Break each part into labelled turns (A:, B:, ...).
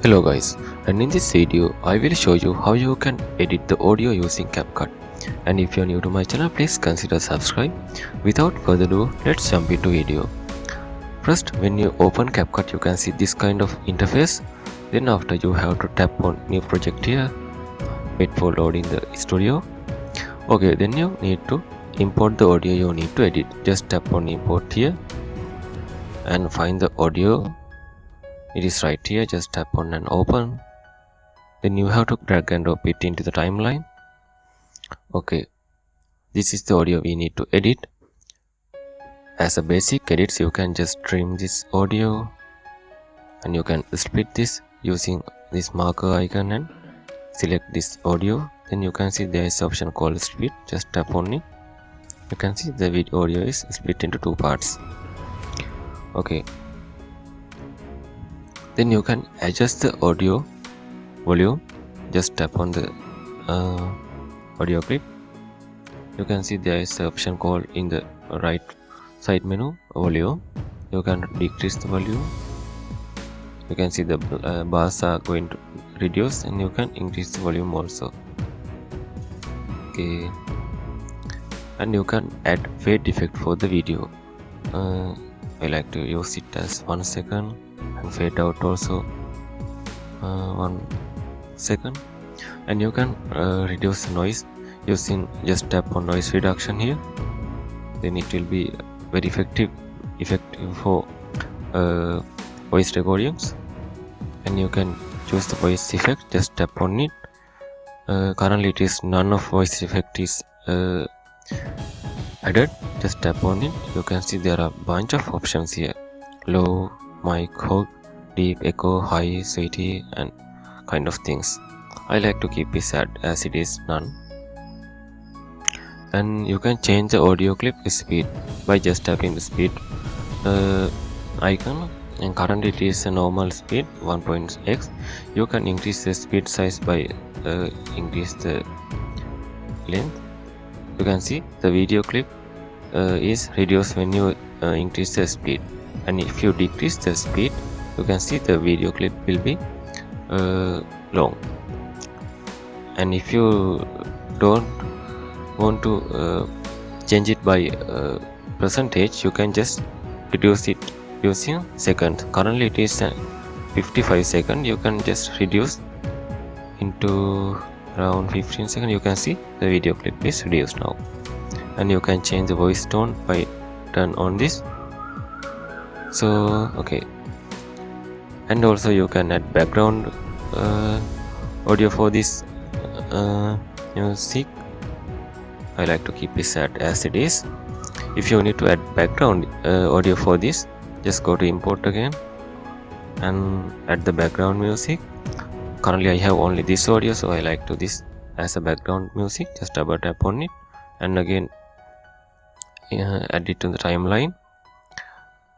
A: Hello guys, and in this video I will show you how you can edit the audio using CapCut. And if you are new to my channel, please consider subscribe. Without further ado, let's jump into video. First, when you open CapCut, you can see this kind of interface. Then after, you have to tap on new project here. Wait for loading the studio. Okay, then you need to import the audio you need to edit. Just tap on import here and find the audio. It is right here. Just tap on and open. Then you have to drag and drop it into the timeline. Okay, this is the audio we need to edit. As a basic edits, you can just trim this audio and you can split this using this marker icon and select this audio. Then you can see there is an option called split. Just tap on it. You can see the video audio is split into two parts. Okay, then you can adjust the audio volume. Just tap on the audio clip. You can see there is an option called in the right side menu volume. You can decrease the volume. You can see the bars are going to reduce, and you can increase the volume also. Okay, and you can add fade effect for the video. I like to use it as 1 second and fade out also 1 second. And you can reduce the noise using just tap on noise reduction here. Then it will be very effective for voice recordings. And you can choose the voice effect. Just tap on it. Currently it is none of voice effect is added. Just tap on it. You can see there are a bunch of options here: low, mic, hog, deep, echo, high, sweetie, and kind of things. I like to keep this as it is none. And you can change the audio clip speed by just tapping the speed icon. And currently it is a normal speed 1.x. You can increase the speed size by increase the length. You can see the video clip is reduced when you increase the speed, and if you decrease the speed, you can see the video clip will be long. And if you don't want to change it by percentage, you can just reduce it using seconds. Currently it is 55 seconds. You can just reduce into around 15 seconds. You can see the video clip is reduced now. And you can change the voice tone by turn on this. So okay, and also you can add background audio for this music. I like to keep this as it is. If you need to add background audio for this, just go to import again and add the background music. Currently I have only this audio, so I like to this as a background music. Just double tap on it and again add it to the timeline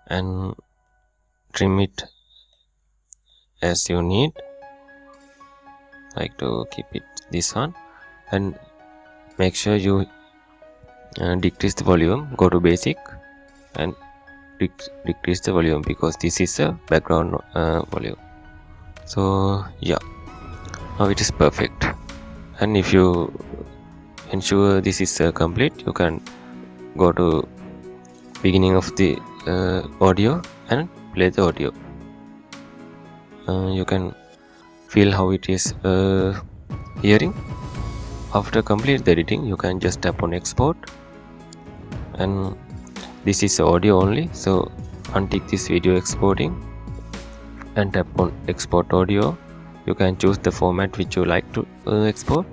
A: and trim it as you need. I like to keep it this one, and make sure you decrease the volume. Go to basic and decrease the volume because this is a background volume. So yeah, now it is perfect. And if you ensure this is complete, you can go to beginning of the audio and play the audio. You can feel how it is hearing. After complete the editing, you can just tap on export, and this is audio only, so untick this video exporting and tap on export audio. You can choose the format which you like to export.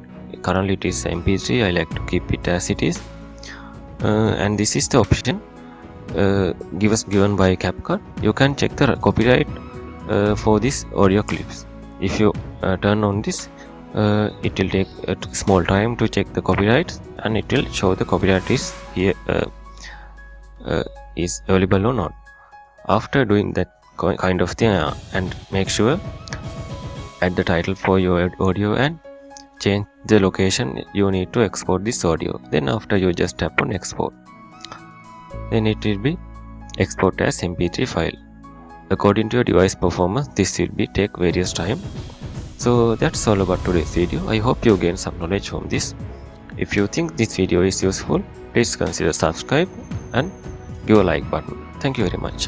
A: Currently it is MP3. I like to keep it as it is. And this is the option given by CapCut. You can check the copyright for this audio clips. If you turn on this, it will take a small time to check the copyright, and it will show the copyright is here is available or not. After doing that kind of thing, and make sure add the title for your audio and change the location you need to export this audio. Then after, you just tap on export. Then it will be export as MP3 file. According to your device performance, this will be take various time. So that's all about today's video. I hope you gain some knowledge from this. If you think this video is useful, please consider subscribe and give a like button. Thank you very much.